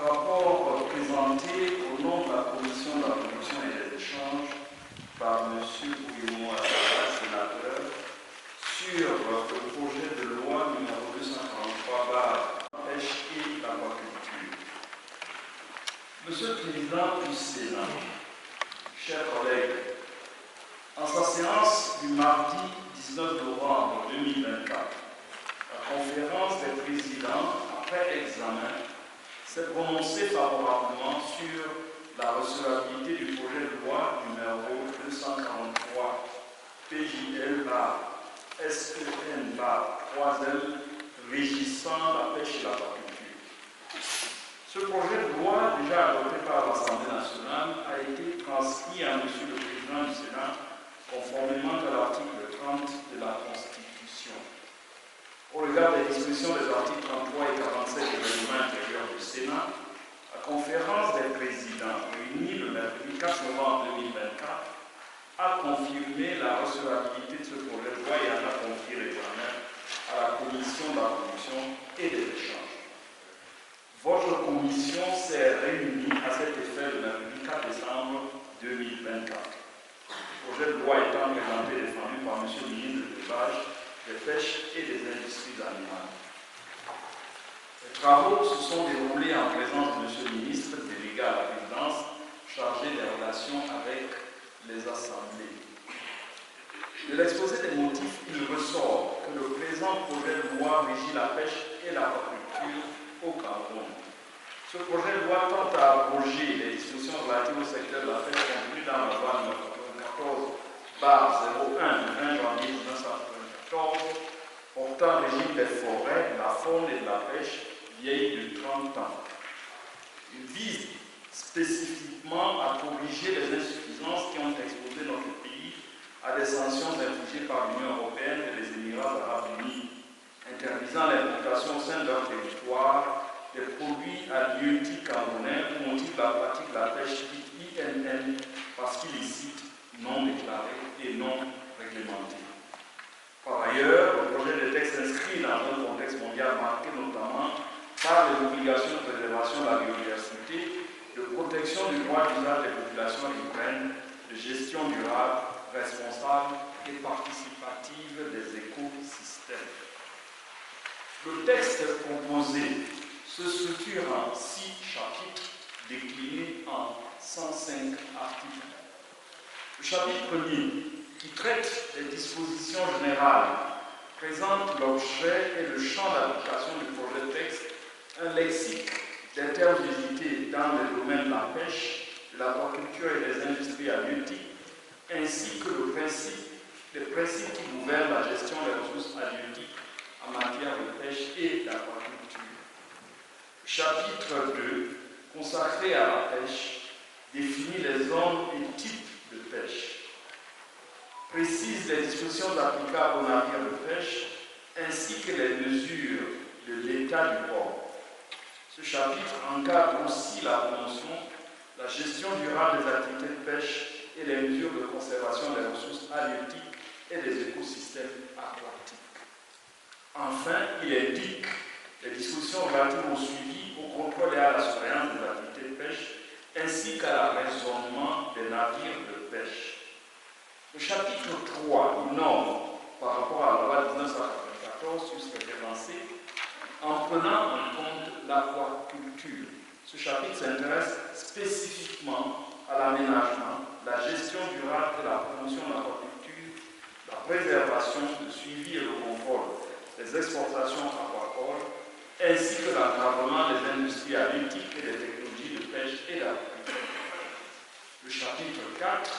Rapport présenté au nom de la Commission de la production et des échanges par M. Guillemot Attala, sénateur, sur le projet de loi numéro 243 pêche et l'aquaculture. Monsieur le Président du Sénat, chers collègues, en sa séance du mardi 19 novembre 2024, la conférence des présidents, après examen, s'est prononcée favorablement sur la recevabilité du projet de loi numéro 243 PJL/SEN/3L régissant la pêche et l'aquaculture. Ce projet de loi, déjà adopté par l'Assemblée nationale, a été transmis à M. le Président du Sénat conformément à l'article 30 de la Constitution. Au regard des dispositions des articles 33 et 47 du règlement intérieur du Sénat, la conférence des présidents réunie le mercredi 4 novembre 2024 a confirmé la recevabilité de ce projet de loi et en a confié l'examen à la Commission de la production et des échanges. Votre commission s'est réunie à cet effet le mercredi 4 décembre 2024. Le projet de loi étant présenté et défendu par M. le ministre de l'Élevage, des pêches et des industries animales. Les travaux se sont déroulés en présence de M. le ministre délégué à la présidence chargé des relations avec les assemblées. De l'exposé des motifs, il ressort que le présent projet de loi régit la pêche et l'aquaculture au Cameroun. Ce projet de loi tente à abroger les dispositions relatives au secteur de la pêche contenues dans la loi n° 94/01 du 20 janvier 1994 portant régime des forêts, de la faune et de la pêche vieilles de 30 ans. Il vise spécifiquement à corriger les insuffisances qui ont exposé notre pays à des sanctions infligées par l'Union européenne et les Émirats arabes unis, interdisant l'importation au sein de leur territoire des produits halieutiques camerounais au motif de la pratique de la pêche dite INN parce qu'illicite, non déclarée et non réglementée. Par ailleurs, le projet de texte s'inscrit dans un contexte mondial marqué notamment par les obligations de préservation de la biodiversité, de protection du droit d'usage des populations riveraines, de gestion durable, responsable et participative des écosystèmes. Le texte proposé se structure en 6 chapitres déclinés en 105 articles. Le chapitre 1er, qui traite des dispositions générales, présente l'objet et le champ d'application du projet de texte, un lexique des termes visités dans les domaines de la pêche, de l'aquaculture et des industries halieutiques, ainsi que les principes qui gouvernent la gestion des ressources halieutiques en matière de pêche et d'aquaculture. Le chapitre 2, consacré à la pêche, définit les zones et types de pêche, précise les dispositions applicables aux navires de pêche ainsi que les mesures de l'état du port. Ce chapitre encadre aussi la promotion, la gestion durable des activités de pêche et les mesures de conservation des ressources halieutiques et des écosystèmes aquatiques. Enfin, il indique les dispositions relatives au suivi, au contrôle et à la surveillance des activités de pêche ainsi qu'à l'arraisonnement des navires de pêche. Le chapitre 3 innove par rapport à la loi 1994 référencée en prenant en compte l'aquaculture. Ce chapitre s'intéresse spécifiquement à l'aménagement, la gestion durable et la promotion de l'aquaculture, la préservation, le suivi et le contrôle des exportations aquacoles, ainsi que l'encadrement des industries halieutiques et des technologies de pêche et d'aquaculture. Le chapitre 4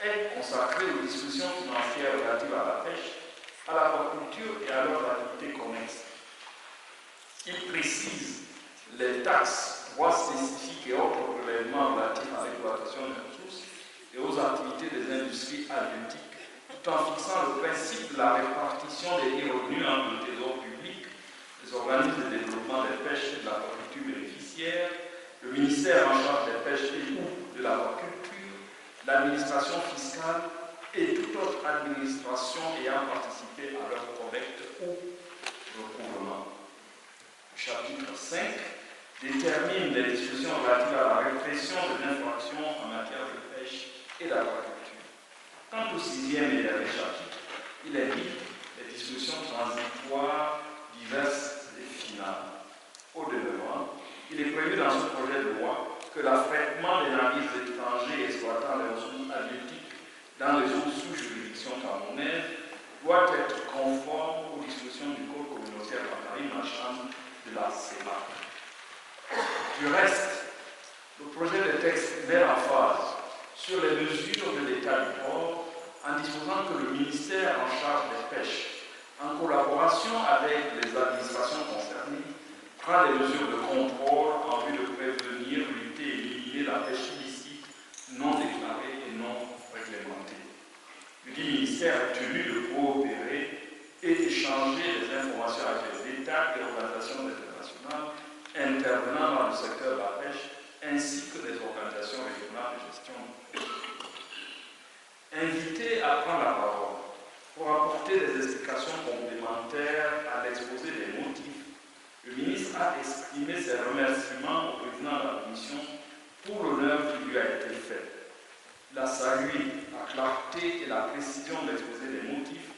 est consacré aux dispositions financières relatives à la pêche, à l'aquaculture et à leurs activités connexes. Il précise les taxes, droits spécifiques et autres prélèvements relatifs à l'exploitation des ressources et aux activités des industries halieutiques, tout en fixant le principe de la répartition des revenus entre le trésor public, les organismes de développement des pêches et de l'aquaculture bénéficiaires, le ministère en charge des pêches et ou de l'aquaculture, l'administration fiscale et toute autre administration ayant participé à leur collecte ou recouvrement. chapitre 5 détermine les dispositions relatives à la répression des infractions en matière de pêche et d'aquaculture. Quant au 6e et dernier chapitre, il indique les dispositions transitoires diverses et finales. Au demeurant, il est prévu dans ce projet de loi que l'affrètement des navires étrangers exploitant les ressources halieutiques dans les eaux sous juridiction camerounaise doit être conforme aux dispositions du Code communautaire de la marine marchande de la CEMAC. Du reste, le projet de texte met en phase sur les mesures de l'état du port en disposant que le ministère en charge des pêches, en collaboration avec les administrations concernées, prend des mesures de contrôle en vue de prévenir, lutter et éliminer la pêche illicite, non déclarée et non réglementée. Le dit ministère est tenu de coopérer et échanger des informations avec les États et organisations internationales intervenant dans le secteur de la pêche ainsi que des organisations régionales de gestion. Invité à prendre la parole pour apporter des explications complémentaires à l'exposé des motifs, le ministre a exprimé ses remerciements au président de la Commission pour l'honneur qui lui a été fait. Il a salué la clarté et la précision de l'exposé des motifs,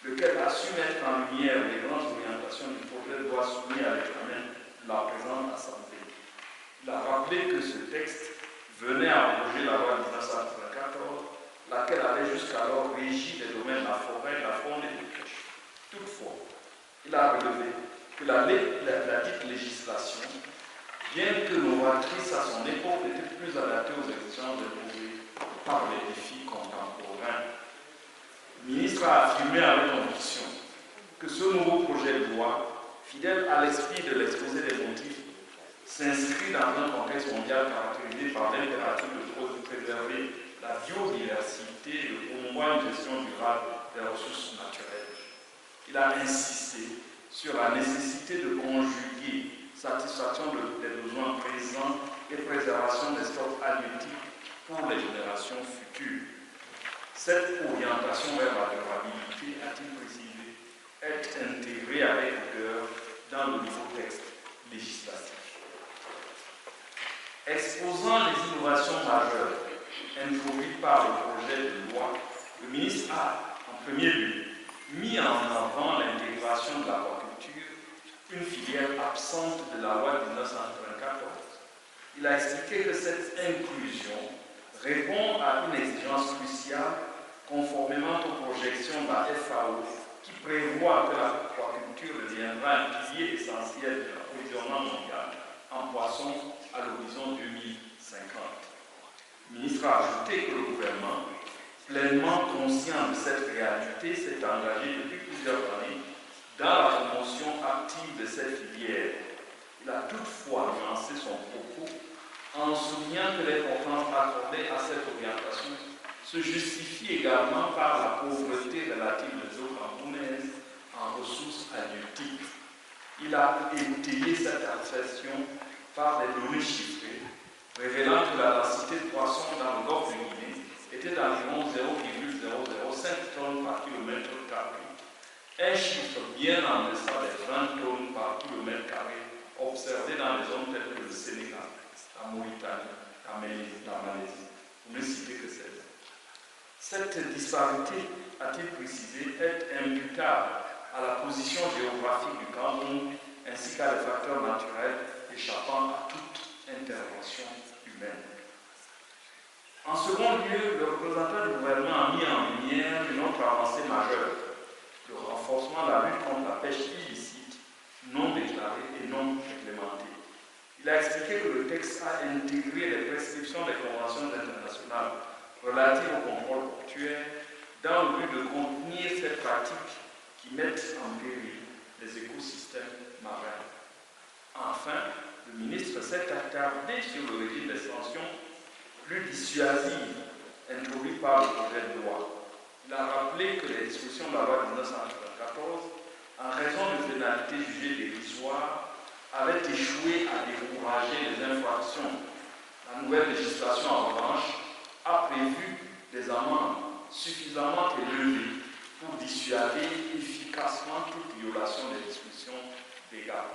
lequel a su mettre en lumière les grandes orientations du projet de loi soumis à l'examen de la présente Assemblée. Il a rappelé que ce texte venait abroger la loi 1994, laquelle avait jusqu'alors régi les domaines de la forêt, de la faune et de la pêche. Toutefois, il a relevé que la dite législation, bien que novatrice à son époque, était plus adaptée aux exigences imposées par les défis contemporains. Le ministre a affirmé avec conviction que ce nouveau projet de loi, fidèle à l'esprit de l'exposé des motifs, s'inscrit dans un contexte mondial caractérisé par l'impératif de préserver la biodiversité et de promouvoir une gestion durable des ressources naturelles. Il a insisté sur la nécessité de conjuguer satisfaction des besoins présents et préservation des stocks halieutiques pour les générations futures. Cette orientation vers la durabilité, a-t-il précisé, est intégrée avec rigueur dans le nouveau texte législatif. Exposant les innovations majeures introduites par le projet de loi, le ministre a, en premier lieu, mis en avant l'intégration de l'aquaculture, une filière absente de la loi de 1994. Il a expliqué que cette inclusion répond à une exigence cruciale conformément aux projections de la FAO qui prévoit que l'aquaculture deviendra un pilier essentiel de l'approvisionnement mondial en poissons à l'horizon 2050. Le ministre a ajouté que le gouvernement, pleinement conscient de cette réalité, s'est engagé depuis plusieurs années dans la promotion active de cette filière. Il a toutefois nuancé son propos en soulignant que l'importance accordée à cette orientation se justifie également par la pauvreté relative des eaux camerounaises en ressources halieutiques. Il a étayé cette assertion par des données chiffrées, révélant que la densité de poissons dans le golfe de Guinée était d'environ 0,005 tonnes par kilomètre carré, un chiffre bien en deçà des 20 tonnes par kilomètre carré observé dans les zones telles que le Sénégal, la Mauritanie, la Malaisie, pour ne citer que celle-là. Cette disparité, a-t-il précisé, est imputable à la position géographique du Cameroun ainsi qu'à des facteurs naturels échappant à toute intervention humaine. En second lieu, le représentant du gouvernement a mis en lumière une autre avancée majeure, le renforcement de la lutte contre la pêche illicite, non déclarée et non réglementée. Il a expliqué que le texte a intégré les prescriptions des conventions internationales relatives au contrôle portuaire dans le but de contenir ces pratiques qui mettent en péril les écosystèmes marins. Enfin, le ministre s'est attardé sur le régime d'extension plus dissuasive introduit par le projet de loi. Il a rappelé que les dispositions de la loi de 1994, en raison de pénalités jugées dérisoires, avaient échoué à décourager les infractions. La nouvelle législation, en revanche, a prévu des amendes suffisamment élevées pour dissuader efficacement toute violation des dispositions légales.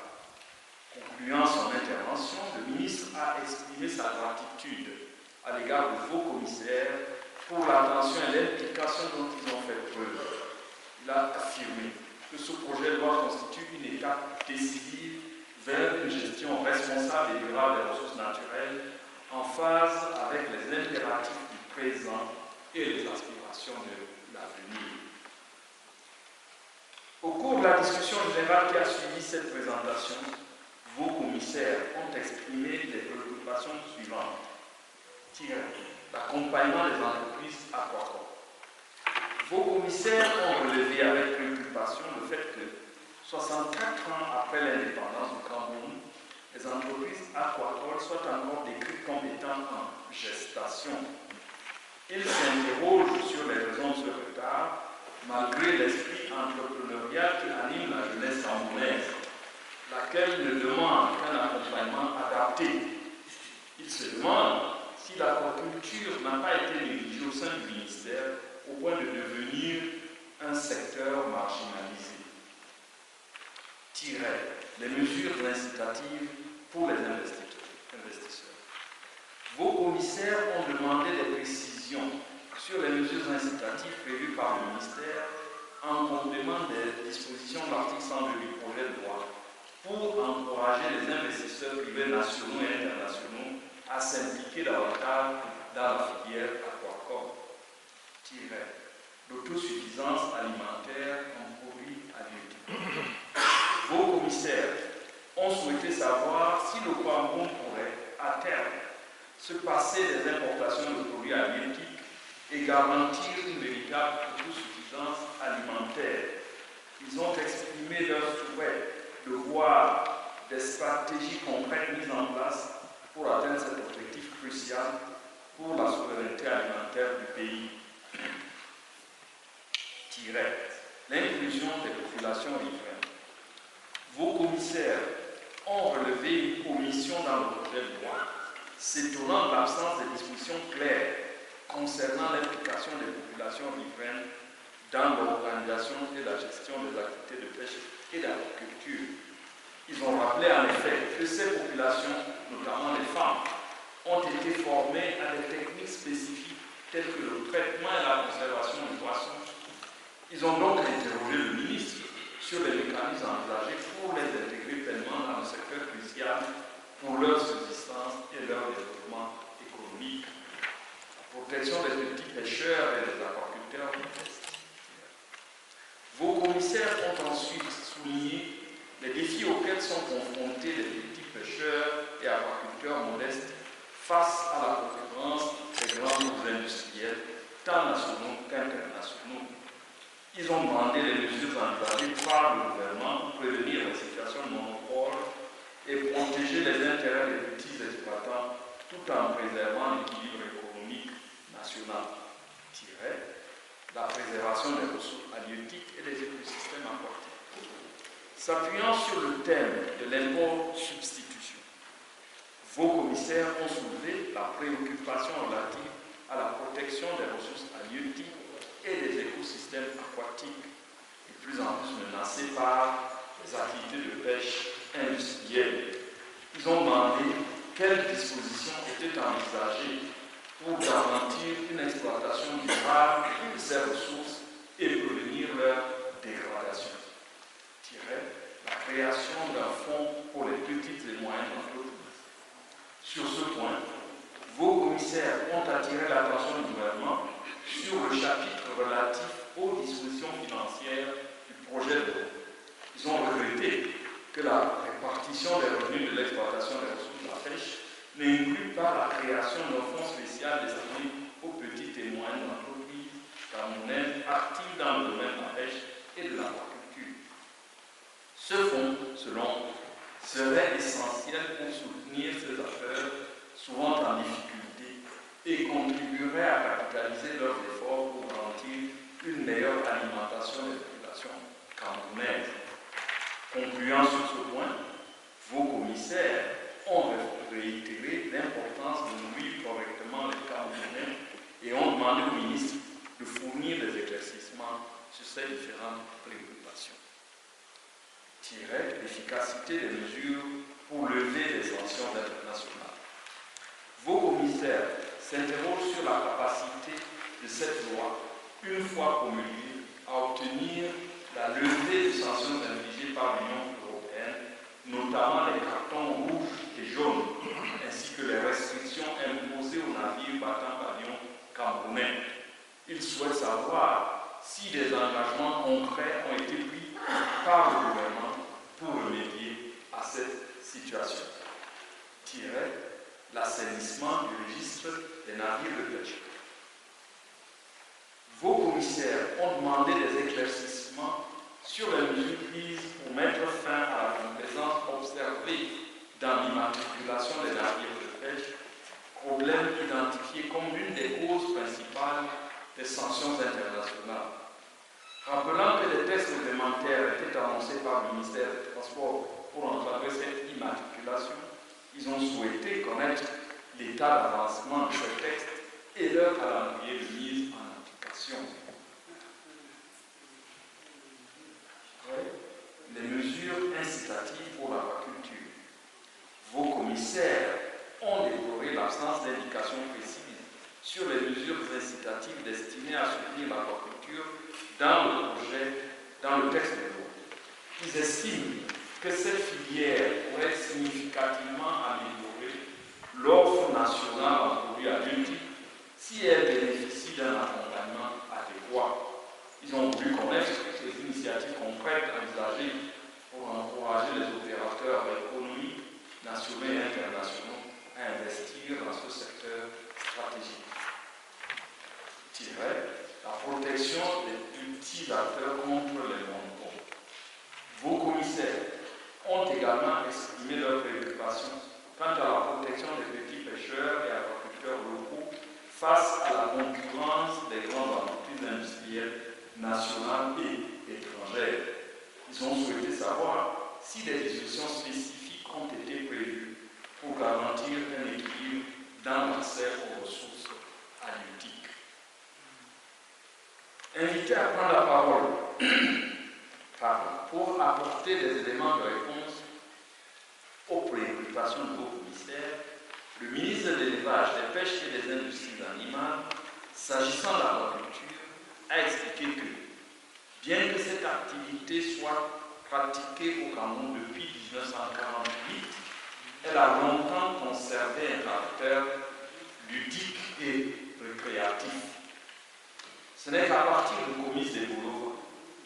Concluant son intervention, le ministre a exprimé sa gratitude à l'égard de vos commissaires pour l'attention et l'implication dont ils ont fait preuve. Il a affirmé que ce projet de loi constitue une étape décisive vers une gestion responsable et durable des ressources naturelles en phase avec les impératifs du présent et les aspirations de l'avenir. Au cours de la discussion générale qui a suivi cette présentation, vos commissaires ont exprimé les préoccupations suivantes. L'accompagnement des entreprises aquacoles. Vos commissaires ont relevé avec préoccupation le fait que 64 ans après l'indépendance du Cameroun, les entreprises aquacoles soient encore décrites comme étant en gestation. Ils s'interrogent sur les raisons de ce retard, malgré l'esprit entrepreneurial qui anime la jeunesse camerounaise, laquelle ne demande qu'un accompagnement adapté. Ils se demandent si l'aquaculture n'a pas été négligée au sein du ministère au point de devenir un secteur marginalisé. Les mesures incitatives pour les investisseurs. Vos commissaires ont demandé des précisions sur les mesures incitatives prévues par le ministère en complément des dispositions de l'article 102 du projet de loi pour encourager les investisseurs privés nationaux et internationaux à s'impliquer davantage dans la filière aquacole. L'autosuffisance alimentaire en produits halieutiques. Vos commissaires ont souhaité savoir si le Cameroun pourrait, à terme, se passer des importations de produits halieutiques et garantir une véritable autosuffisance alimentaire. Ils ont exprimé leur souhait de voir des stratégies concrètes mises en place pour atteindre cet objectif crucial pour la souveraineté alimentaire du pays. L'inclusion des populations riveraines. Vos commissaires ont relevé une omission dans le projet de loi, s'étonnant de l'absence de dispositions claires concernant l'implication des populations riveraines dans l'organisation et la gestion des activités de pêche et d'agriculture. Ils ont rappelé en effet que ces populations, notamment les femmes, ont été formées à des techniques spécifiques telles que le traitement et la conservation du poisson. Ils ont donc interrogé le ministre sur les mécanismes envisagés pour les intégrer pleinement dans le secteur crucial pour leur subsistance et leur développement économique. La protection des petits pêcheurs et des aquaculteurs modestes. Vos commissaires ont ensuite souligné les défis auxquels sont confrontés les petits pêcheurs et aquaculteurs modestes face à la concurrence des grands groupes industriels, tant nationaux qu'internationaux. Ils ont demandé les mesures envisagées par le gouvernement pour prévenir les situations de monopole et protéger les intérêts des petits exploitants tout en préservant l'équilibre économique national. La préservation des ressources halieutiques et des écosystèmes aquatiques. S'appuyant sur le thème de l'import substitution, vos commissaires ont soulevé la préoccupation relative à la protection des ressources halieutiques et des écosystèmes aquatiques, et plus en plus menacés par les activités de pêche industrielle. Ils ont demandé quelles dispositions étaient envisagées pour garantir une exploitation durable de ces ressources et prévenir leur dégradation. La création d'un fonds pour les petites et moyennes entreprises. Sur ce point, vos commissaires ont attiré l'attention du gouvernement sur le chapitre relatif aux dispositions financières du projet de loi. Ils ont regretté que la répartition des revenus de l'exploitation des ressources de la pêche n'inclut pas la création d'un fonds spécial destiné aux petites et moyennes entreprises camerounaises actives dans le domaine de la pêche et de l'aquaculture. Ce fonds, selon eux, serait essentiel pour soutenir ces acteurs souvent en difficulté et contribuerait à capitaliser leurs efforts pour garantir une meilleure alimentation des populations camerounaises. Concluant sur ce point, vos commissaires ont réitéré l'importance de nourrir correctement les Camerounais et ont demandé au ministre de fournir des éclaircissements sur ces différentes préoccupations. L'efficacité des mesures pour lever les sanctions internationales. Vos commissaires s'interrogent sur la capacité de cette loi, une fois promulguée, à obtenir la levée des sanctions infligées par l'Union européenne, notamment les cartons rouges et jaunes, ainsi que les restrictions imposées aux navires battant pavillon camerounais. Ils souhaitent savoir si des engagements concrets ont été pris par le gouvernement pour remédier à cette situation. L'assainissement du registre des navires de pêche. Vos commissaires ont demandé des éclaircissements sur les mesures prises pour mettre fin à la complaisance observée dans l'immatriculation des navires de pêche, problème identifié comme l'une des causes principales des sanctions internationales. Rappelant que des tests réglementaires étaient annoncés par le ministère des Transports pour encadrer cette immatriculation, ils ont souhaité connaître l'état d'avancement de ce texte et leur calendrier de mise en application. Les mesures incitatives pour l'aquaculture. Vos commissaires ont déploré l'absence d'indications précises sur les mesures incitatives destinées à soutenir l'aquaculture dans le texte de loi. Ils estiment que cette filière pourrait significativement améliorer l'offre nationale en produits halieutiques si elle bénéficie d'un accompagnement adéquat. Ils ont voulu connaître les initiatives concrètes envisagées pour encourager les opérateurs économiques nationaux et internationaux à investir dans ce secteur stratégique. La protection des utilisateurs contre les monopoles. Vos commissaires ont également exprimé leurs préoccupations quant à la protection des petits pêcheurs et agriculteurs locaux face à la concurrence des grandes entreprises industrielles nationales et étrangères. Ils ont souhaité savoir si des discussions spécifiques ont été prévues pour garantir un équilibre dans l'accès aux ressources halieutiques. Invité à prendre la parole pour apporter des éléments de réponse aux préoccupations de vos commissaires, le ministre de l'Élevage, des Pêches et des Industries animales, s'agissant de l'aquaculture, a expliqué que, bien que cette activité soit pratiquée au Cameroun depuis 1948, elle a longtemps conservé un caractère ludique et récréatif. Ce n'est qu'à partir de Comice de Bolova,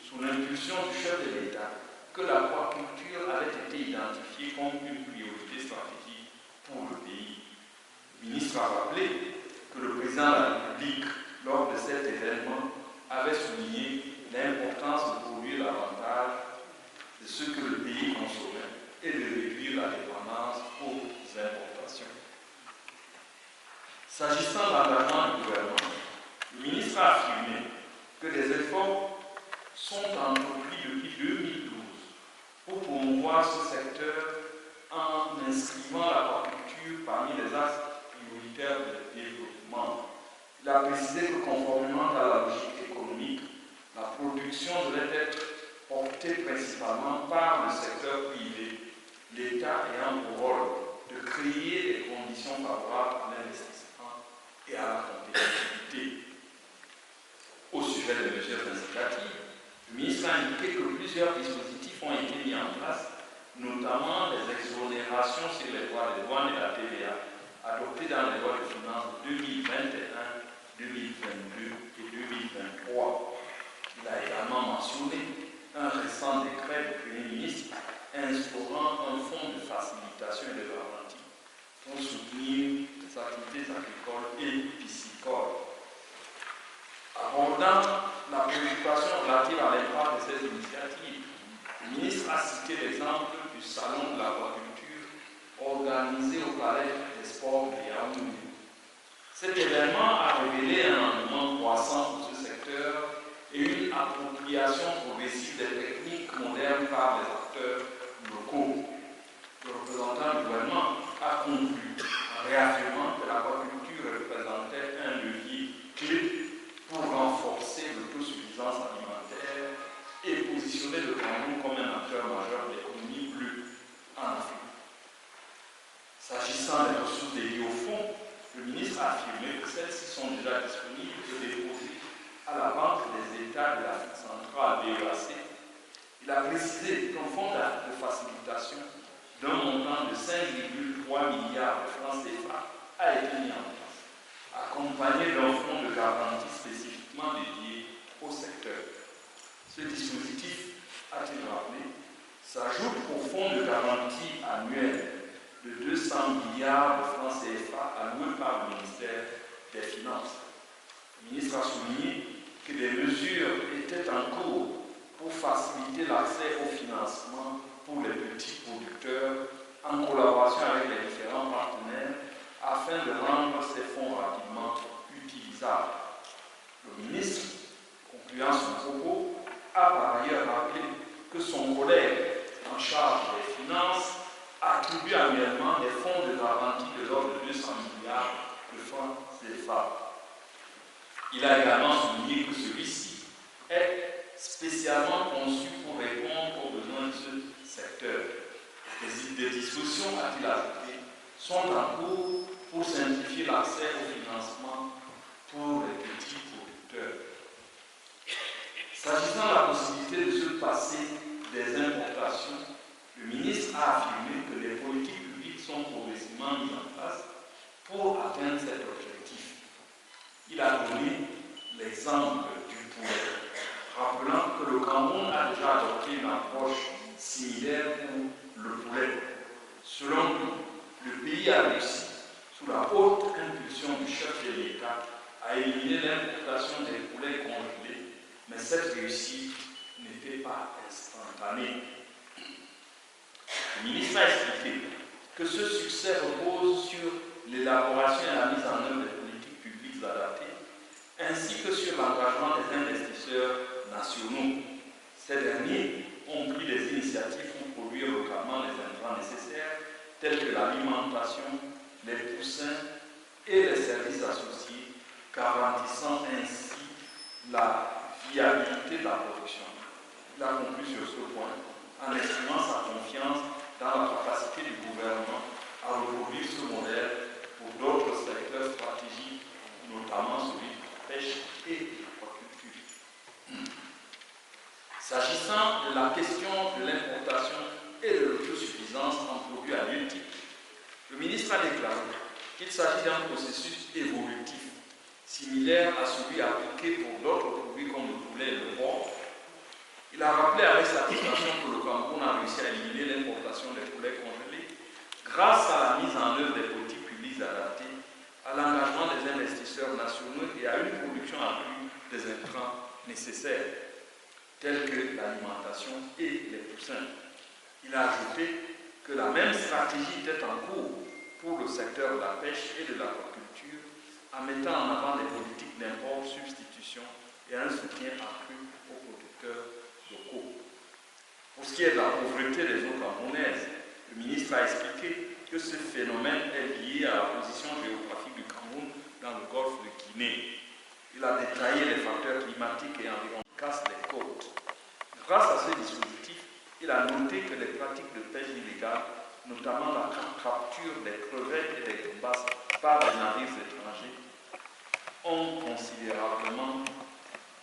sous l'impulsion du chef de l'État, que l'aquaculture avait été identifiée comme une priorité stratégique pour le pays. Le ministre a rappelé que le président de la République, lors de cet événement, avait souligné l'importance de produire davantage de ce que le pays consommait et de réduire la dépendance aux importations. S'agissant de l'engagement du gouvernement, le ministre a affirmé que des efforts sont entrepris depuis 2012 pour promouvoir ce secteur en inscrivant l'aquaculture parmi les axes prioritaires de développement. Il a précisé que conformément à la logique économique, la production devait être portée principalement par le secteur privé, l'État ayant pour rôle de créer des conditions favorables à l'investissement et à la compétitivité. Au sujet des mesures incitatives, le ministre a indiqué que plusieurs dispositifs ont été mis en place, notamment les exonérations sur les droits de douane et la TVA, adoptées dans les lois de finances 2021, 2022 et 2023. Il a également mentionné un récent décret du Premier ministre instaurant un fonds de facilitation et de garantie pour soutenir les activités agricoles et piscicoles. Abordant la préoccupation relative à l'impact de ces initiatives, le ministre a cité l'exemple du salon de l'aquaculture organisé au Palais des Sports de Yaoundé. Cet événement a révélé un engouement croissant pour ce secteur et une appropriation progressive des techniques modernes par les acteurs locaux. Le représentant du gouvernement a conclu en réaffirmant que l'aquaculture représentait un levier clé pour renforcer l'autosuffisance alimentaire et positionner le Cameroun comme un acteur majeur de l'économie bleue en Afrique. S'agissant des ressources dédiées au fonds, le ministre a affirmé que celles-ci sont déjà disponibles et déposées à la Banque des États de l'Afrique centrale, BEAC. Il a précisé qu'un fonds de facilitation d'un montant de 5,3 milliards de francs CFA a été mis en place, accompagné d'un fonds de garantie spécifiquement dédié au secteur. Ce dispositif, a-t-il rappelé, s'ajoute au fonds de garantie annuel de 200 milliards de francs CFA alloués par le ministère des Finances. Le ministre a souligné que des mesures étaient en cours pour faciliter l'accès au financement pour les petits producteurs en collaboration avec les différents partenaires afin de rendre ces fonds rapidement utilisables. Le ministre, concluant son propos, a par ailleurs rappelé que son collègue en charge des finances attribue annuellement des fonds de garantie de l'ordre de 200 milliards de francs CFA. Il a également souligné que celui-ci est spécialement conçu pour répondre aux besoins de ce secteur. Des dispositions, a-t-il ajouté, sont en cours pour simplifier l'accès au financement pour les petits producteurs. S'agissant de la possibilité de se passer des importations, le ministre a affirmé que les politiques publiques sont progressivement mises en place pour atteindre cet objectif. Il a donné l'exemple du poulet, rappelant que le Cameroun a déjà adopté une approche similaire pour le poulet. Selon lui, le pays a réussi, sous la haute impulsion du chef de l'État, à éliminer l'importation des poulets congelés, mais cette réussite n'était pas instantanée. Le ministre a expliqué que ce succès repose sur l'élaboration et la mise en œuvre des politiques publiques adaptées, ainsi que sur l'engagement des investisseurs nationaux. Ces derniers ont pris des initiatives pour produire localement les intrants nécessaires, tels que l'alimentation, les poussins et les services associés, garantissant ainsi la viabilité de la production. Il a conclu sur ce point en exprimant sa confiance dans la capacité du gouvernement à reproduire ce modèle pour d'autres secteurs stratégiques, notamment celui de la pêche et de l'aquaculture. S'agissant de la question de l'importation et de l'autosuffisance en produits halieutiques, le ministre a déclaré qu'il s'agit d'un processus évolutif, similaire à celui appliqué pour d'autres produits comme le poulet et le porc. Il a rappelé avec satisfaction que le Cameroun a réussi à éliminer l'importation des poulets congelés grâce à la mise en œuvre des politiques publiques adaptées, à l'engagement des investisseurs nationaux et à une production accrue des intrants nécessaires, tels que l'alimentation et les poussins. Il a ajouté que la même stratégie était en cours pour le secteur de la pêche et de l'aquaculture, en mettant en avant des politiques d'import-substitution et un soutien accru aux producteurs locaux. Pour ce qui est de la pauvreté des eaux camerounaises, le ministre a expliqué que ce phénomène est lié à la position géographique du Cameroun dans le golfe de Guinée. Il a détaillé les facteurs climatiques et environnementaux qui cassent les côtes. Grâce à ce dispositif, il a noté que les pratiques de pêche illégale, notamment la capture des crevettes et des gambas par les navires étrangers, ont considérablement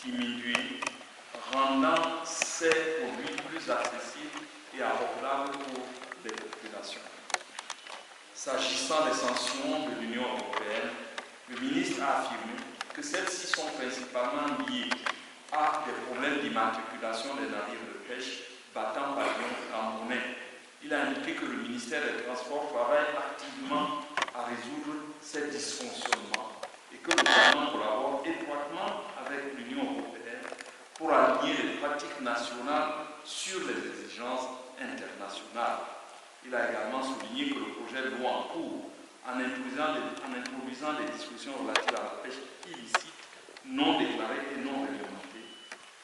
diminué, rendant ces produits plus accessibles et abordables pour les populations. S'agissant des sanctions de l'Union européenne, le ministre a affirmé que celles-ci sont principalement liées à des problèmes d'immatriculation des navires de pêche battant pavillon camerounais. Il a indiqué que le ministère des Transports travaille activement à résoudre ces dysfonctionnements et que le gouvernement collabore étroitement avec l'Union européenne pour aligner les pratiques nationales sur les exigences internationales. Il a également souligné que le projet de loi en cours, en introduisant des dispositions relatives à la pêche illicite, non déclarée et non réglementée,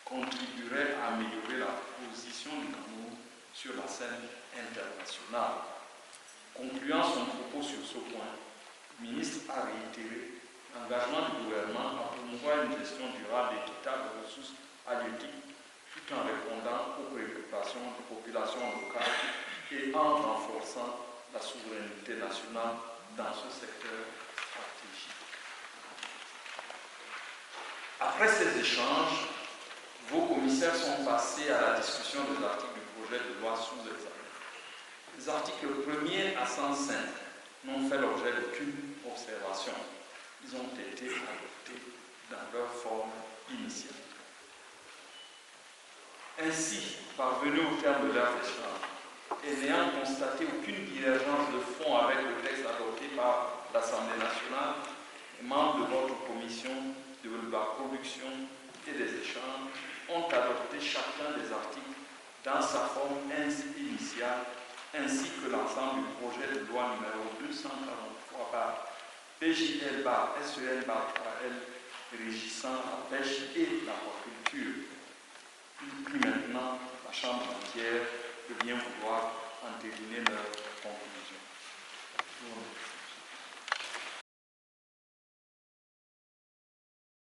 contribuerait à améliorer la position du Cameroun sur la scène internationale. Concluant son propos sur ce point, le ministre a réitéré l'engagement du gouvernement à promouvoir une gestion durable et équitable des ressources halieutiques tout en répondant aux préoccupations des populations locales et en renforçant la souveraineté nationale dans ce secteur stratégique. Après ces échanges, vos commissaires sont passés à la discussion des articles du projet de loi sous examen. Les articles 1er à 105 n'ont fait l'objet d'aucune observation. Ils ont été adoptés dans leur forme initiale. Ainsi, parvenus au terme de leurs échanges, et n'ayant constaté aucune divergence de fond avec le texte adopté par l'Assemblée nationale, les membres de votre commission de la production et des échanges ont adopté chacun des articles dans sa forme initiale, ainsi que l'ensemble du projet de loi numéro 243 par PJL/SEL/3L régissant la pêche et l'aquaculture. Puis maintenant, la Chambre entière de bien vouloir entériner